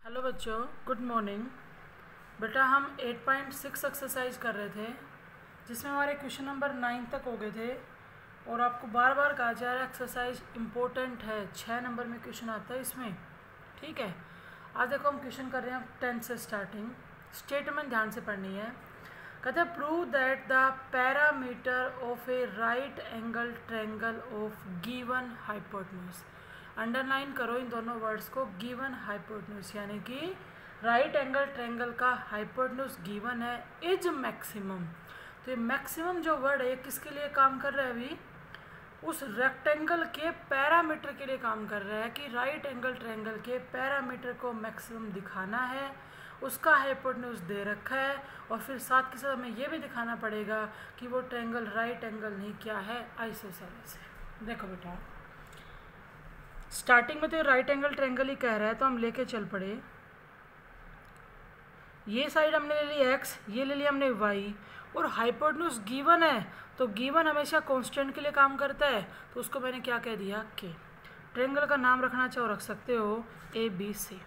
Hello बच्चों, good morning. बेटा हम 8.6 एक्सरसाइज कर रहे थे जिसमें हमारे क्वेश्चन नंबर 9 तक हो गए थे और आपको बार बार कहा जा रहा है एक्सरसाइज इम्पोर्टेंट है। 6 नंबर में क्वेश्चन आता है इसमें। ठीक है, आज देखो हम क्वेश्चन कर रहे हैं 10 से स्टार्टिंग। स्टेटमेंट ध्यान से पढ़नी है। कहते हैं prove that the parameter of A right angle triangle of given hypotenuse. Underline करो इन दोनों वर्ड्स को, गिवन हाइपोटेन्यूज यानी कि राइट एंगल ट्रायंगल का हाइपोटेन्यूज गिवन है इज मैक्सिमम। तो ये मैक्सिमम जो वर्ड है किसके लिए काम कर रहा है? अभी उस रेक्टेंगल के पैरामीटर के लिए काम कर रहा है कि राइट एंगल ट्रायंगल के पैरामीटर को मैक्सिमम दिखाना है, उसका हाइपोटेन्यूज दे रखा है और फिर साथ के साथ हमें यह भी दिखाना पड़ेगा कि वो ट्रायंगल राइट एंगल नहीं क्या है, आइसोसेलेस है। देखो बेटा स्टार्टिंग में तो राइट एंगल ट्रायंगल ही कह रहा है तो हम लेके चल पड़े। ये साइड हमने ले ली x, ये ले लिया हमने y और हाइपोटेन्यूज गिवन है तो गिवन हमेशा कांस्टेंट के लिए काम करता है तो उसको मैंने क्या कह दिया k। ट्रायंगल का नाम रखना चाहो रख सकते हो ABC।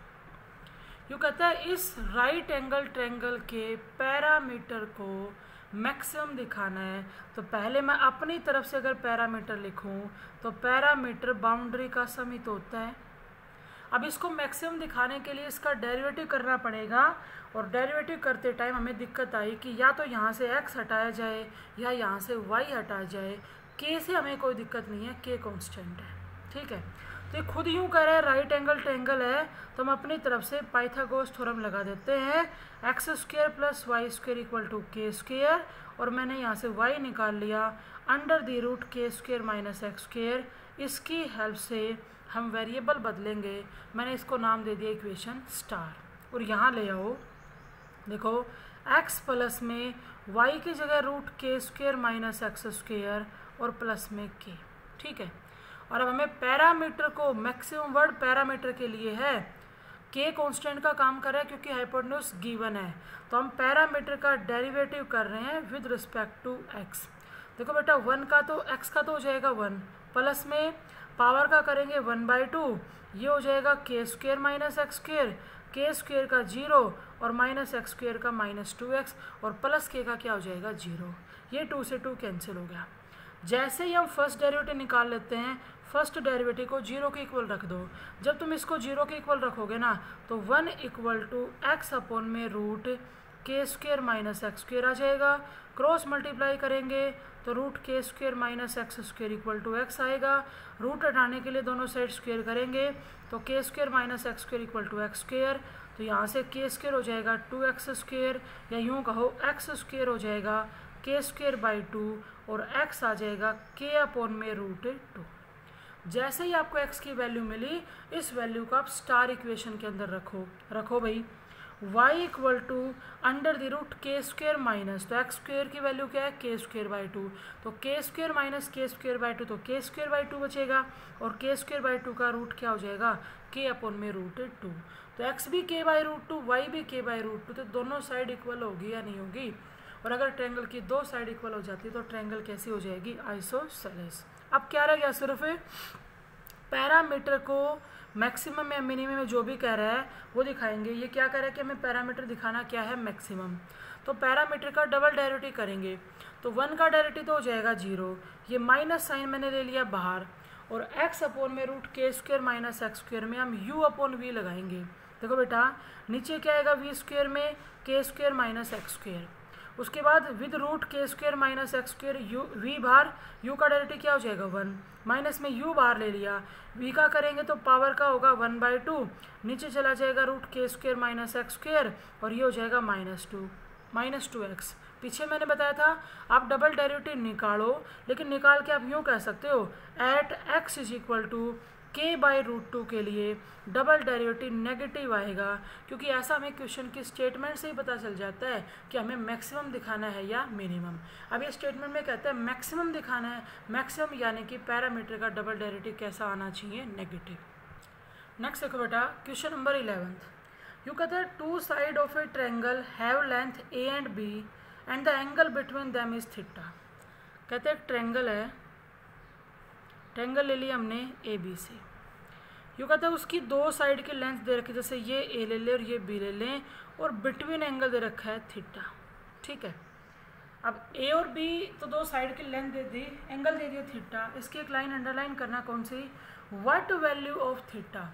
यूँ कहता है इस राइट एंगल ट्रायंगल के पैरामीटर को मैक्सिमम दिखाना है तो पहले मैं अपनी तरफ से अगर पैरामीटर लिखूं तो पैरामीटर बाउंड्री का सम ही तो होता है। अब इसको मैक्सिमम दिखाने के लिए इसका डेरिवेटिव करना पड़ेगा और डेरिवेटिव करते टाइम हमें दिक्कत आई कि या तो यहाँ से x हटाया जाए या यहाँ से y हटाया जाए। k से हमें कोई दिक्कत नहीं है, k कांस्टेंट है। ठीक है, तो ये खुद यूँ कह रहा है राइट एंगल ट्रायंगल है तो हम अपनी तरफ से पाइथागोरस थ्योरम लगा देते हैं। x square plus Y square equal to K square और मैंने यहाँ से y निकाल लिया under the root K square minus X square. इसकी हेल्प से हम वेरिएबल बदलेंगे। मैंने इसको नाम दे दिया इक्वेशन स्टार और यहाँ ले आओ। देखो x प्लस में y की जगह root K square minus X square और प्लस में k। ठीक है, और अब हमें पैरामीटर को मैक्सिमम वर्ड पैरामीटर के लिए है, k कांस्टेंट का काम कर रहा है क्योंकि हाइपोटेन्यूज गिवन है तो हम पैरामीटर का डेरिवेटिव कर रहे हैं विद रिस्पेक्ट टू x। देखो बेटा 1 का तो x का तो हो जाएगा 1 प्लस में पावर का करेंगे 1/2, ये हो जाएगा के स्क्वायर माइनस एक्स स्क्वायर, के स्क्वायर का 0 और माइनस एक्स स्क्वायर का -2x और प्लस के का क्या हो जाएगा 0। ये 2 से 2 कैंसिल हो गया। जैसे ही हम फर्स्ट डेरिवेटिव निकाल लेते हैं फर्स्ट डेरिवेटिव को 0 के इक्वल रख दो। जब तुम इसको 0 के इक्वल रखोगे ना तो 1 इक्वल टू एक्स अपॉन में root K square minus X square आ जाएगा। क्रॉस मल्टीप्लाई करेंगे तो root K square minus X square equal to X आएगा। रूट हटाने के लिए दोनों साइड स्क्वायर करेंगे तो K square minus X square equal to X square. तो यहाँ से के स्क्वायर हो जाएगा 2x स्क्वायर या यूँ कहो एक्स स्क्वायर हो जाएगा के स्क्वायर बाई 2 और x आ जाएगा k अपॉन में रूट 2। जैसे ही आपको x की वैल्यू मिली इस वैल्यू को आप स्टार इक्वेशन के अंदर रखो भाई। y equal to under the root K square minus, तो एक्स स्क्वायर की वैल्यू क्या है के स्क्वायर बाई 2 तो K square minus K square by 2 तो के स्क्वायर बाई 2 बचेगा और के स्क्वायर बाई 2 का रूट क्या हो जाएगा के अपॉन में रूट 2। तो x भी k बाई रूट 2 y भी k बाई रूट 2 तो दोनों साइड इक्वल होगी या नहीं होगी। और अगर ट्रायंगल की दो साइड इक्वल हो जाती है तो ट्रायंगल कैसी हो जाएगी आइसोसेलेस। अब क्या रह गया, सिर्फ पैरामीटर को मैक्सिमम या मिनिमम में जो भी कह रहा है वो दिखाएंगे। ये क्या कह रहा है कि हमें पैरामीटर दिखाना क्या है मैक्सिमम, तो पैरामीटर का डबल डेरिवेटिव करेंगे तो 1 का डेरिवेटिव तो हो जाएगा 0, ये माइनस साइन मैंने ले लिया बाहर और x अपॉन में root K square minus X square में हम u अपॉन v लगाएंगे। देखो बेटा नीचे क्या आएगा v स्क्वायर में के स्क्वायर माइनस एक्स स्क्वायर, उसके बाद with root K square minus X square U V बाहर, यू का डेरिवेटिव क्या हो जाएगा 1 माइनस में यू बाहर ले लिया, वी का करेंगे तो पावर का होगा 1/2, नीचे चला जाएगा root K square minus X square और ये हो जाएगा -2x। पीछे मैंने बताया था आप डबल डेरिवेटिव निकालो, लेकिन निकाल के आप यूँ कह सकते हो at x is equal to k by root 2 के लिए डबल डेरिवेटिव नेगेटिव आएगा क्योंकि ऐसा हमें क्वेश्चन की स्टेटमेंट से ही पता चल जाता है कि हमें मैक्सिमम दिखाना है या मिनिमम। अब ये स्टेटमेंट में कहता है मैक्सिमम दिखाना है, मैक्सिमम यानी कि पैरामीटर का डबल डेरिवेटिव कैसा आना चाहिए नेगेटिव। नेक्स्ट देखो बेटा क्वेश्चन नंबर 11। यू कहता है 2 side of A triangle have length a and b and the angle between them is theta. कहते हैं एक ट्रायंगल है, ट्रायंगल ले लिया हमने ए बी से, यूँ कहते हैं उसकी दो साइड की लेंथ दे रखी, जैसे ये ए ले लें और ये बी ले लें, और बिटवीन एंगल दे रखा है थीटा। ठीक है, अब ए और बी तो दो साइड की लेंथ दे दी, एंगल दे दिया थीटा। इसकी एक लाइन अंडरलाइन करना, कौन सी, व्हाट वैल्यू ऑफ थीटा।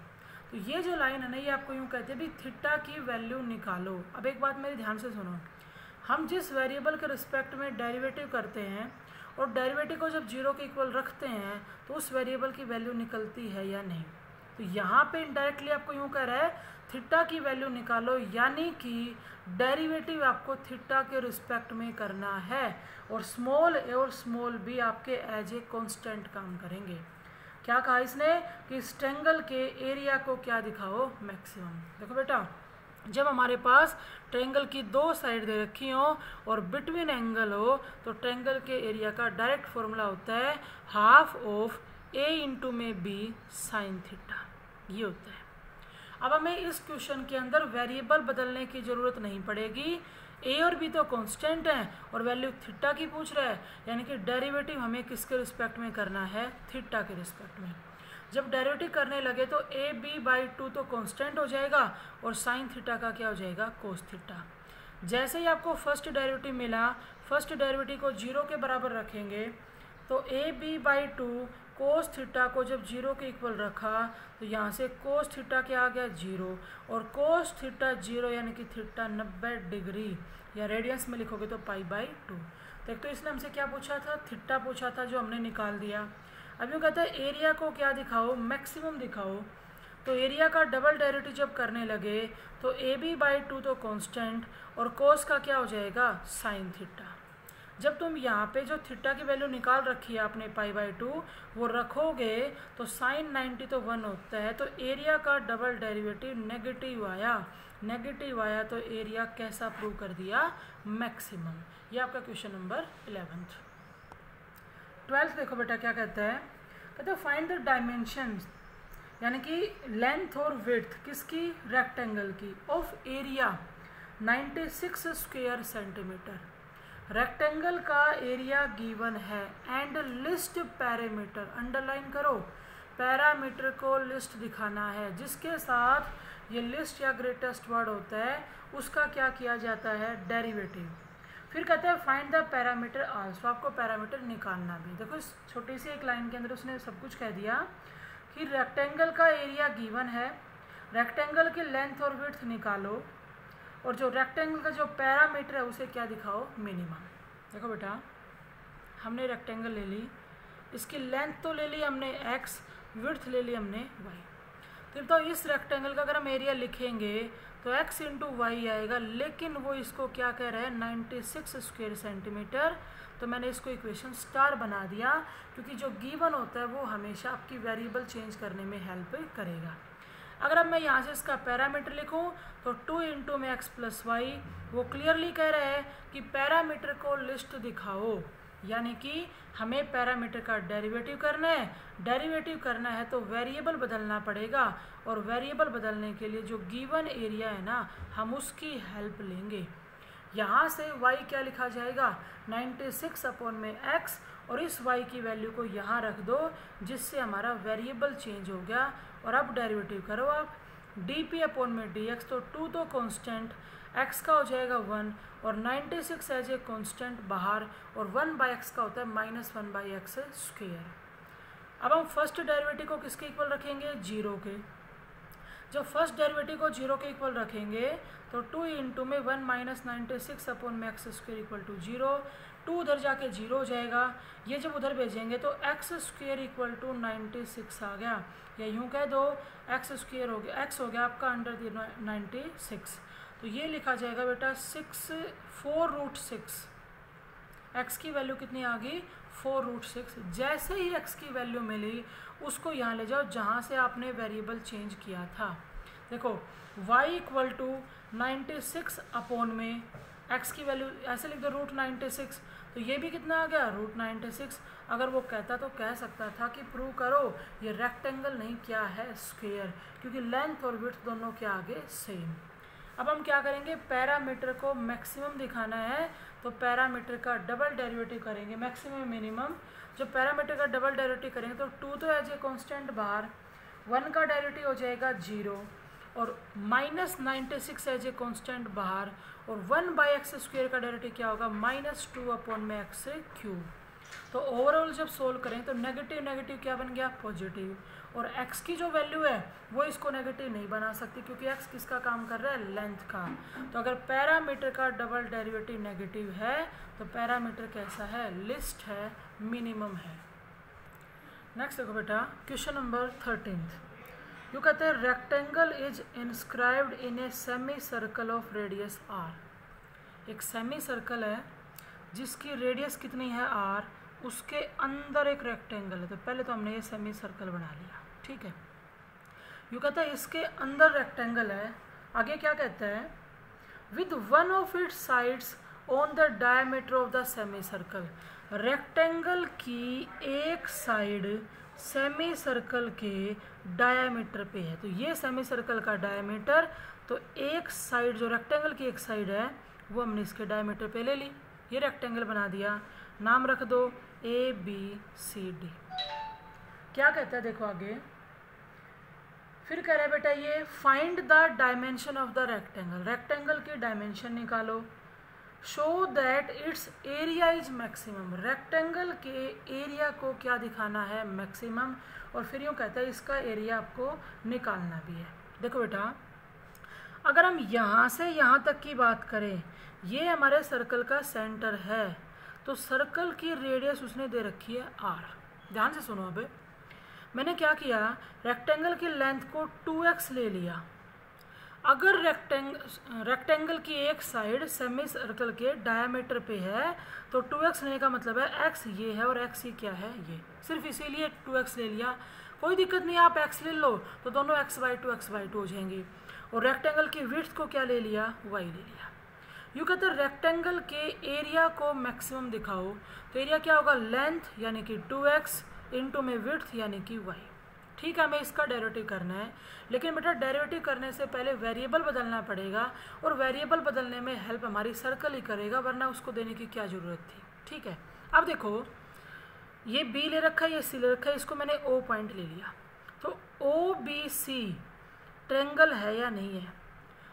तो ये जो लाइन है ना, ये आपको यूँ कहते हैं भी थीटा की वैल्यू निकालो। अब एक बात मेरी ध्यान से सुनो, हम जिस वेरिएबल के रिस्पेक्ट में डेरिवेटिव करते हैं और डेरिवेटिव को जब जीरो के इक्वल रखते हैं तो उस वेरिएबल की वैल्यू निकलती है या नहीं। तो यहाँ पे इनडायरेक्टली आपको यूँ कह रहा है थीटा की वैल्यू निकालो, यानी कि डेरिवेटिव आपको थीटा के रिस्पेक्ट में करना है, और स्मॉल ए और स्मॉल बी आपके एज ए कांस्टेंट काम करेंगे। क्या कहा इसने कि इस ट्रायंगल के एरिया को क्या दिखाओ, मैक्सिमम। देखो बेटा, जब हमारे पास ट्रायंगल की दो साइड दे रखी हो और बिटवीन एंगल हो तो ट्रायंगल के एरिया का डायरेक्ट फॉर्मूला होता है हाफ ऑफ ए इंटू में बी साइन थीटा, ये होता है। अब हमें इस क्वेश्चन के अंदर वेरिएबल बदलने की ज़रूरत नहीं पड़ेगी, ए और बी तो कांस्टेंट हैं और वैल्यू थीटा की पूछ रहा है, यानी कि डेरिवेटिव हमें किसके रिस्पेक्ट में करना है, थीटा के रिस्पेक्ट में। जब डेरिवेटिव करने लगे तो ए बी बाई 2 तो कांस्टेंट हो जाएगा और साइन थीटा का क्या हो जाएगा, कोस थीटा। जैसे ही आपको फर्स्ट डेरिवेटिव मिला, फर्स्ट डेरिवेटिव को जीरो के बराबर रखेंगे, तो A B by 2 cos theta को जब जीरो के इक्वल रखा तो यहाँ से कोस थीटा क्या आ गया, जीरो, और कोस थीटा जीरो यानी कि थीटा 90 डिग्री, या रेडियंस में लिखोगे तो पाई बाई 2। तो इसने हमसे क्या पूछा था, थीटा पूछा था, जो हमने निकाल दिया। अब यूँ कहते हैं एरिया को क्या दिखाओ, मैक्सिमम दिखाओ। तो एरिया का डबल डेरिवेटिव जब करने लगे तो ए बी बाई 2 तो कांस्टेंट और कोस का क्या हो जाएगा, साइन थीटा। जब तुम यहाँ पे जो थीटा की वैल्यू निकाल रखी है आपने पाई बाई 2 वो रखोगे तो साइन 90 तो 1 होता है, तो एरिया का डबल डेरिवेटिव नेगेटिव आया तो एरिया कैसा प्रूव कर दिया, मैक्सिमम। ये आपका क्वेश्चन नंबर 11th। 12th देखो बेटा क्या कहता है, कहते हैं फाइंड द डायमेंशंस, यानी कि लेंथ और विड्थ किसकी, रेक्टेंगल की, of area 96 square centimetre. Rectangle का एरिया गिवन है एंड लिस्ट पैरामीटर, अंडरलाइन करो, पैरामीटर को लिस्ट दिखाना है, जिसके साथ ये लिस्ट या ग्रेटेस्ट वर्ड होता है उसका क्या किया जाता है, डेरिवेटिव। फिर कहते हैं फाइंड द पैरामीटर आल्सो, आपको पैरामीटर निकालना भी। देखो इस छोटी सी एक लाइन के अंदर उसने सब कुछ कह दिया कि रेक्टेंगल का एरिया गिवन है, रेक्टेंगल की लेंथ और विड्थ निकालो, और जो रेक्टेंगल का जो पैरामीटर है उसे क्या दिखाओ, मिनिमम। देखो बेटा, हमने रेक्टेंगल ले ली, इसकी लेंथ तो ले ली हमने x, विड्थ ले ली हमने y। तो इस रेक्टेंगल का अगर हम एरिया लिखेंगे तो x इंटू वाई आएगा, लेकिन वो इसको क्या कह रहा है, 96 स्क्वायर सेंटीमीटर। तो मैंने इसको इक्वेशन स्टार बना दिया, क्योंकि जो गिवन होता है वो हमेशा आपकी वेरिएबल चेंज करने में हेल्प करेगा। अगर अब मैं यहाँ से इसका पैरामीटर लिखूँ तो 2 इंटू में x प्लस वाई, वो क्लियरली कह रहा है कि पैरामीटर को लिस्ट दिखाओ, यानी कि हमें पैरामीटर का डेरिवेटिव करना है। डेरिवेटिव करना है तो वेरिएबल बदलना पड़ेगा, और वेरिएबल बदलने के लिए जो गिवन एरिया है ना, हम उसकी हेल्प लेंगे। यहाँ से y क्या लिखा जाएगा, 96 अपॉन में x, और इस y की वैल्यू को यहाँ रख दो, जिससे हमारा वेरिएबल चेंज हो गया। और अब डेरिवेटिव करो आप, डी अपॉन में dx, तो 2 तो कांस्टेंट, x का हो जाएगा 1, और 96 एज ए कांस्टेंट बाहर, और 1 बाई एक्स का होता है -1 बाई एक्स स्क्वायर। अब हम फर्स्ट डेरिवेटिव को किसके इक्वल रखेंगे, जीरो के। जब फर्स्ट डेरिवेटिव को जीरो के इक्वल रखेंगे तो 2 इंटू में 1 माइनस 96 अपॉन में एक्स स्क्वायर इक्वल टू 0, 2 उधर जाके 0 हो जाएगा, ये जब उधर भेजेंगे तो एक्स स्क्वायर इक्वल टू 96 आ गया, या यूँ कह दो एक्स स्क्वायर हो गया, एक्स हो गया आपका अंडर 96। तो ये लिखा जाएगा बेटा 4√6, एक्स की वैल्यू कितनी आ गई, 4√6। जैसे ही एक्स की वैल्यू मिली उसको यहाँ ले जाओ जहाँ से आपने वेरिएबल चेंज किया था। देखो y इक्वल टू 96 अपॉन में x की वैल्यू ऐसे लिख दो √96, तो ये भी कितना आ गया, √96। अगर वो कहता तो कह सकता था कि प्रूव करो ये रेक्टेंगल नहीं क्या है, स्क्वायर, क्योंकि लेंथ और विड्थ दोनों क्या आगे सेम। अब हम क्या करेंगे, पैरामीटर को मैक्सिमम दिखाना है तो पैरामीटर का डबल डेरिवेटिव करेंगे, मैक्सिमम मिनिमम। जब पैरामीटर का डबल डेरिवेटिव करेंगे तो 2 तो एज ए कांस्टेंट बाहर, 1 का डेरिवेटिव हो जाएगा 0 और -96 एज ए कॉन्स्टेंट बाहर, और 1/x² का डेरिवेटिव क्या होगा -2/x³। तो ओवरऑल जब सोल्व करें तो नेगेटिव नेगेटिव क्या बन गया पॉजिटिव, और x की जो वैल्यू है वो इसको नेगेटिव नहीं बना सकती क्योंकि x किसका काम कर रहा है, लेंथ का। तो अगर पैरामीटर का डबल डेरिवेटिव नेगेटिव है तो पैरामीटर कैसा है, लिस्ट है, मिनिमम है। नेक्स्ट देखो बेटा क्वेश्चन नंबर 13। यू कहते हैं rectangle is inscribed in a semi circle of radius r। एक सेमी सर्कल है जिसकी रेडियस कितनी है r, उसके अंदर एक रेक्टेंगल है। तो पहले तो हमने ये सेमी सर्कल बना लिया, ठीक है। यू कहता है इसके अंदर रेक्टेंगल है, आगे क्या कहता है, with one of its sides on the diameter of the semi circle. Rectangle की एक साइड सेमी सर्कल के डायमीटर पे है। तो ये सेमी सर्कल का डायमीटर, तो एक साइड जो रेक्टेंगल की एक साइड है वो हमने इसके डायमीटर पे ले ली, ये रेक्टेंगल बना दिया, नाम रख दो ABCD। क्या कहता है देखो आगे, फिर कह रहा है बेटा ये find the dimension of the rectangle. Rectangle की डायमेंशन निकालो, show that it's area is maximum. Rectangle के एरिया को क्या दिखाना है, मैक्सिमम, और फिर यूँ कहता है इसका एरिया आपको निकालना भी है। देखो बेटा अगर हम यहाँ से यहाँ तक की बात करें, ये हमारे सर्कल का सेंटर है, तो सर्कल की रेडियस उसने दे रखी है r। ध्यान से सुनो, अब मैंने क्या किया, रेक्टेंगल की लेंथ को 2x ले लिया। अगर रेक्टेंगल की एक साइड सेमी सर्कल के डायमीटर पे है तो 2x लेने का मतलब है x ये है और x ही क्या है, ये, सिर्फ इसीलिए 2x ले लिया। कोई दिक्कत नहीं, आप x ले लो तो दोनों x/2 हो जाएंगी। और रेक्टेंगल की विड्थ को क्या ले लिया, y ले लिया। यूँ कहते हैं रेक्टेंगल के एरिया को मैक्सिमम दिखाओ, तो एरिया क्या होगा, लेंथ यानी कि 2x इंटू में विड्थ यानी कि y। ठीक है, हमें इसका डेरिवेटिव करना है, लेकिन बेटा डेरिवेटिव करने से पहले वेरिएबल बदलना पड़ेगा, और वेरिएबल बदलने में हेल्प हमारी सर्कल ही करेगा, वरना उसको देने की क्या ज़रूरत थी। ठीक है, अब देखो ये B ले रखा है, ये C ले रखा है, इसको मैंने O पॉइंट ले लिया। तो OBC ट्रायंगल है या नहीं है,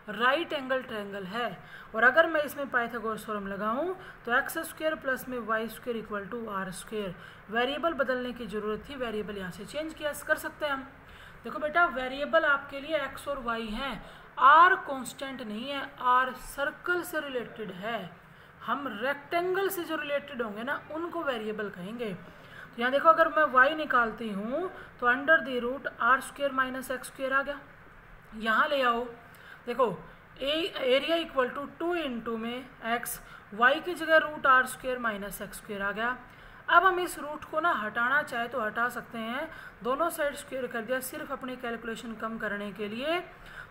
राइट एंगल ट्रायंगल है। और अगर मैं इसमें पाइथागोरस थ्योरम लगाऊं तो x² प्लस में y² equal to r²। Variable बदलने की ज़रूरत थी, वेरिएबल यहाँ से चेंज किया कर सकते हैं हम। देखो बेटा वेरिएबल आपके लिए x और y हैं, r कांस्टेंट नहीं है, r सर्कल से रिलेटेड है। हम रेक्टेंगल से जो रिलेटेड होंगे ना उनको वेरिएबल कहेंगे। तो यहाँ देखो अगर मैं y निकालती हूँ तो under the root r² minus x² आ गया। यहाँ ले आओ, देखो एरिया इक्वल टू 2 इंटू में x, y की जगह रूट r² माइनस x² आ गया। अब हम इस रूट को ना हटाना चाहे तो हटा सकते हैं, दोनों साइड स्क्वेयर कर दिया सिर्फ अपनी कैलकुलेशन कम करने के लिए।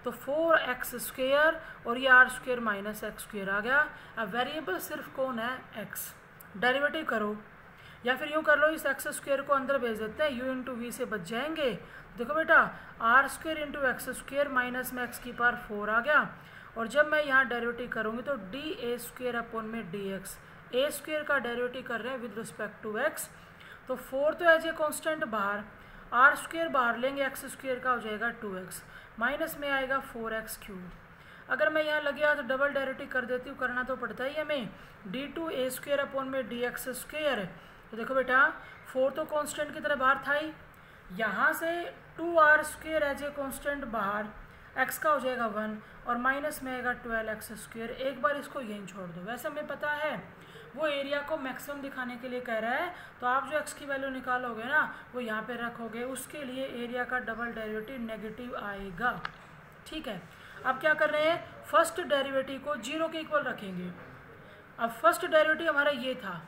तो 4x² और ये r² माइनस x² आ गया। अब वेरिएबल सिर्फ कौन है, x। डेरिवेटिव करो, या फिर यूँ कर लो, इस x² को अंदर भेज देते हैं, u इंटू वी से बच जाएंगे। देखो बेटा r² इंटू x² माइनस में x की पावर 4 आ गया, और जब मैं यहाँ डेरिवेटिव करूँगी तो dA² अपॉन में dx, a² का डेरिवेटिव कर रहे हैं विद रिस्पेक्ट टू x। तो 4 तो एज ए कॉन्स्टेंट बाहर, r² बाहर लेंगे, x² का हो जाएगा 2x, माइनस में आएगा 4x³। अगर मैं यहाँ लगे तो डबल डेरिवेटिव कर देती हूँ, करना तो पड़ता ही हमें, d2a² अपॉन में dx²। तो देखो बेटा 4 तो कांस्टेंट की तरह बाहर था ही, यहाँ से 2r² एज ए कांस्टेंट बाहर, x का हो जाएगा 1 और माइनस में आएगा 12x²। एक बार इसको यहीं छोड़ दो। वैसे हमें पता है वो एरिया को मैक्सिमम दिखाने के लिए कह रहा है, तो आप जो x की वैल्यू निकालोगे ना वो यहाँ पे रखोगे, उसके लिए एरिया का डबल डेरिवेटिव नेगेटिव आएगा। ठीक है, अब क्या कर रहे हैं, फर्स्ट डेरिवेटिव को 0 के इक्वल रखेंगे। अब फर्स्ट डेरिवेटिव हमारा ये था,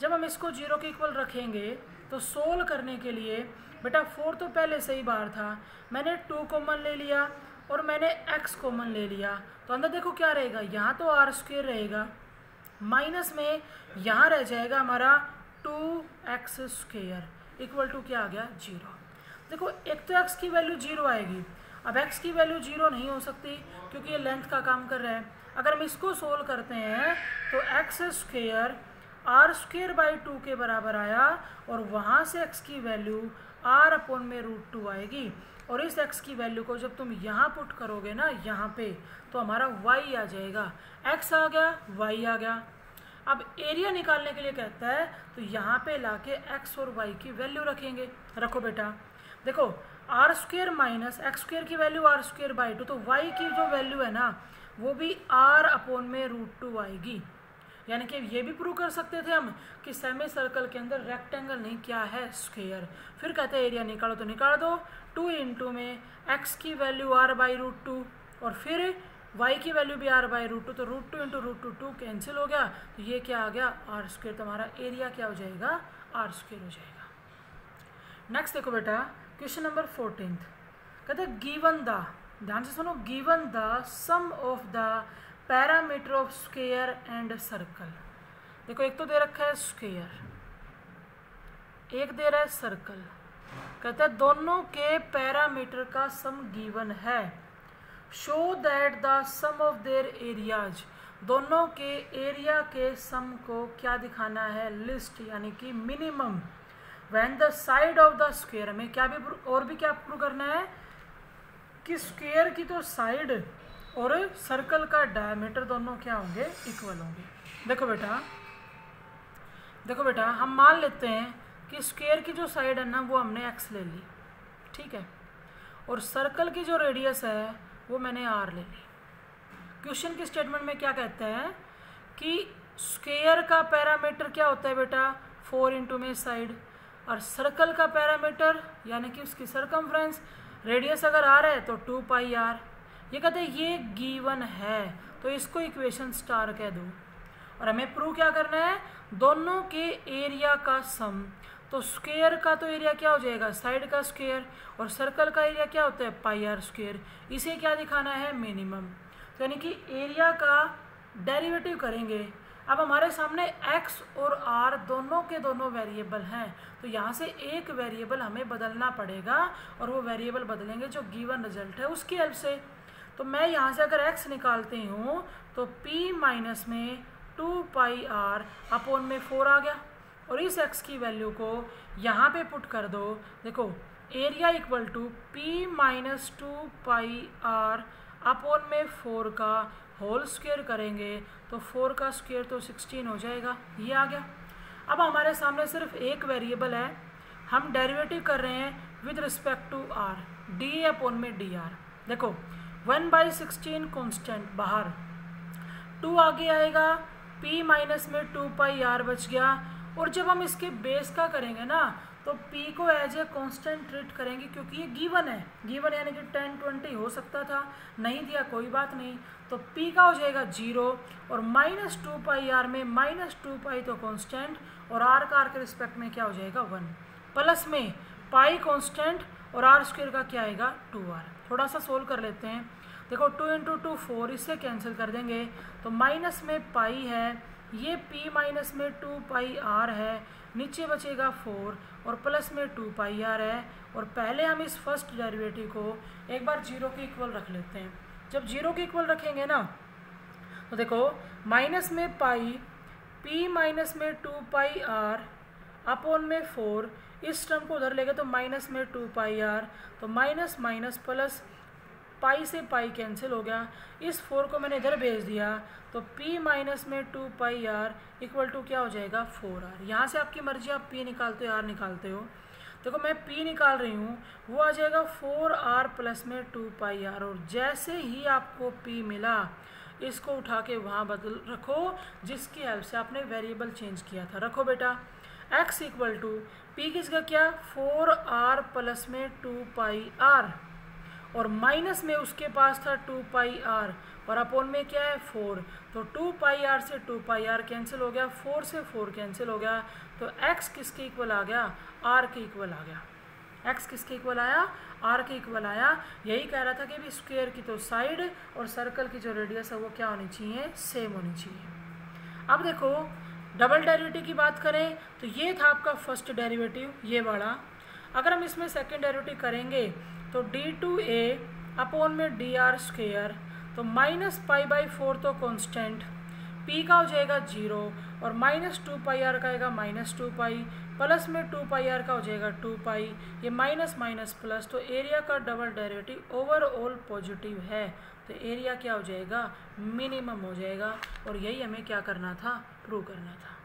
जब हम इसको 0 के इक्वल रखेंगे तो सोल्व करने के लिए बेटा 4 तो पहले से ही बाहर था, मैंने 2 कॉमन ले लिया और मैंने x कॉमन ले लिया, तो अंदर देखो क्या रहेगा, यहाँ तो r² रहेगा, माइनस में यहाँ रह जाएगा हमारा 2x² इक्वल टू क्या आ गया, 0। देखो एक तो x की वैल्यू 0 आएगी, अब x की वैल्यू 0 नहीं हो सकती क्योंकि ये लेंथ का काम कर रहा है। अगर हम इसको सोल्व करते हैं तो x² r²/2 के बराबर आया, और वहाँ से x की वैल्यू r अपॉन में √2 आएगी। और इस x की वैल्यू को जब तुम यहाँ पुट करोगे ना यहाँ पे, तो हमारा y आ जाएगा, x आ गया, y आ गया। अब एरिया निकालने के लिए कहता है तो यहाँ पे लाके x और y की वैल्यू रखेंगे। रखो बेटा, देखो R square minus X square की वैल्यू आर स्क्वेयर बाई 2, तो y की जो वैल्यू है ना वो भी r अपॉन में √2 आएगी। यानी कि ये भी प्रूव कर सकते थे हम कि सेमी सर्कल के अंदर रेक्टेंगल नहीं क्या है, स्क्वायर। फिर कहते हैं एरिया निकालो, तो निकाल दो, 2 इंटू में x की वैल्यू r बाई √2 और फिर y की वैल्यू भी r बाई √2, तो √2 इंटू √2 2 कैंसिल हो गया, तो ये क्या आ गया r स्क्वेयर। तो हमारा एरिया क्या हो जाएगा, r स्क्वेयर हो जाएगा। नेक्स्ट देखो बेटा क्वेश्चन नंबर 14, कहते हैं गिवन द, ध्यान से सुनो, given the sum of the parameter of square and circle. देखो एक तो दे रखा है स्क्वायर, एक दे रहा है सर्कल, कहते हैं दोनों के पैरामीटर का सम गिवन है। Show that the sum of their areas, दोनों के एरिया के सम को क्या दिखाना है, लिस्ट यानी कि minimum. When the side of the square, में क्या भी और भी क्या प्रूव करना है कि स्क्वायर की तो साइड और सर्कल का डायमीटर दोनों क्या होंगे, इक्वल होंगे। देखो बेटा हम मान लेते हैं कि स्क्वायर की जो साइड है ना वो हमने x ले ली, ठीक है, और सर्कल की जो रेडियस है वो मैंने r ले ली। क्वेश्चन के स्टेटमेंट में क्या कहते हैं कि स्क्वायर का पैरामीटर क्या होता है बेटा, 4 इंटू में साइड, और सर्कल का पैरामीटर यानी कि उसकी सरकमफ्रेंस, रेडियस अगर r है तो 2 पाई r। ये कहते हैं ये गिवन है, तो इसको इक्वेशन स्टार कह दो। और हमें प्रूव क्या करना है, दोनों के एरिया का सम। तो स्क्वायर का तो एरिया क्या हो जाएगा, साइड का स्क्वायर, और सर्कल का एरिया क्या होता है, पाई r स्क्वायर। इसे क्या दिखाना है, मिनिमम। तो यानी कि एरिया का डेरिवेटिव करेंगे। अब हमारे सामने x और r दोनों के दोनों वेरिएबल हैं, तो यहाँ से एक वेरिएबल हमें बदलना पड़ेगा, और वो वेरिएबल बदलेंगे जो गिवन रिजल्ट है उसकी हेल्प से। तो मैं यहाँ से अगर x निकालती हूँ तो p माइनस में 2 पाई r अपॉन में 4 आ गया, और इस x की वैल्यू को यहाँ पे पुट कर दो। देखो area equal to p minus 2 pi r upon में 4 का होल स्क्वायर करेंगे तो 4 का स्क्वायर तो 16 हो जाएगा, ये आ गया। अब हमारे सामने सिर्फ एक वेरिएबल है, हम डेरिवेटिव कर रहे हैं with respect to r, D upon में डी आर। देखो 1/16 कांस्टेंट बाहर, 2 आगे आएगा, p माइनस में 2 पाई r बच गया। और जब हम इसके बेस का करेंगे ना तो p को एज ए कांस्टेंट ट्रीट करेंगे, क्योंकि ये गिवन है, गिवन यानी कि 10-20 हो सकता था, नहीं दिया कोई बात नहीं, तो p का हो जाएगा 0, और माइनस 2 पाई r में माइनस 2 पाई तो कांस्टेंट, और r का r के रिस्पेक्ट में क्या हो जाएगा 1, प्लस में पाई कांस्टेंट और r स्क्वायर का क्या आएगा 2r। थोड़ा सा सोल्व कर लेते हैं। देखो 2 इंटू 2 4, इससे कैंसिल कर देंगे, तो माइनस में पाई है, ये p माइनस में 2 पाई r है, नीचे बचेगा 4, और प्लस में 2 पाई r है। और पहले हम इस फर्स्ट डेरिवेटिव को एक बार 0 के इक्वल रख लेते हैं। जब 0 के इक्वल रखेंगे ना तो देखो माइनस में पाई, p माइनस में 2 पाई r अपॉन में 4, इस टर्म को उधर लेंगे तो माइनस में 2 पाई r, तो माइनस माइनस प्लस, पाई से पाई कैंसिल हो गया, इस 4 को मैंने इधर भेज दिया, तो p माइनस में 2 पाई r इक्वल टू क्या हो जाएगा 4r। यहाँ से आपकी मर्जी, आप p निकालते हो r निकालते हो। देखो मैं p निकाल रही हूँ, वो आ जाएगा 4r प्लस में 2 पाई r, और जैसे ही आपको p मिला इसको उठा के वहाँ बदल रखो जिसकी हेल्प से आपने वेरिएबल चेंज किया था। रखो बेटा x इक्वल टू p की जगह क्या, 4r प्लस में 2 पाई r, और माइनस में उसके पास था 2 पाई r, और अपॉन में क्या है 4, तो 2 पाई r से 2 पाई r कैंसिल हो गया, 4 से 4 कैंसिल हो गया, तो x किसके इक्वल आ गया, r के इक्वल आ गया। x किसके इक्वल आया, r के इक्वल आया। यही कह रहा था कि भी स्क्वायर की तो साइड और सर्कल की जो रेडियस है वो क्या होनी चाहिए, सेम होनी चाहिए। अब देखो डबल डेरिवेटिव की बात करें तो ये था आपका फर्स्ट डेरिवेटिव, ये वाला। अगर हम इसमें सेकेंड डेरिवेटिव करेंगे तो d2a अपॉन में dr स्क्वायर, तो माइनस पाई बाई 4 तो कांस्टेंट, p का हो जाएगा 0, और माइनस 2 पाई r का आएगा माइनस 2 पाई, प्लस में 2πr का हो जाएगा 2π, ये माइनस माइनस प्लस, तो एरिया का डबल डेरिवेटिव ओवरऑल पॉजिटिव है, तो एरिया क्या हो जाएगा, मिनिमम हो जाएगा। और यही हमें क्या करना था, प्रूव करना था।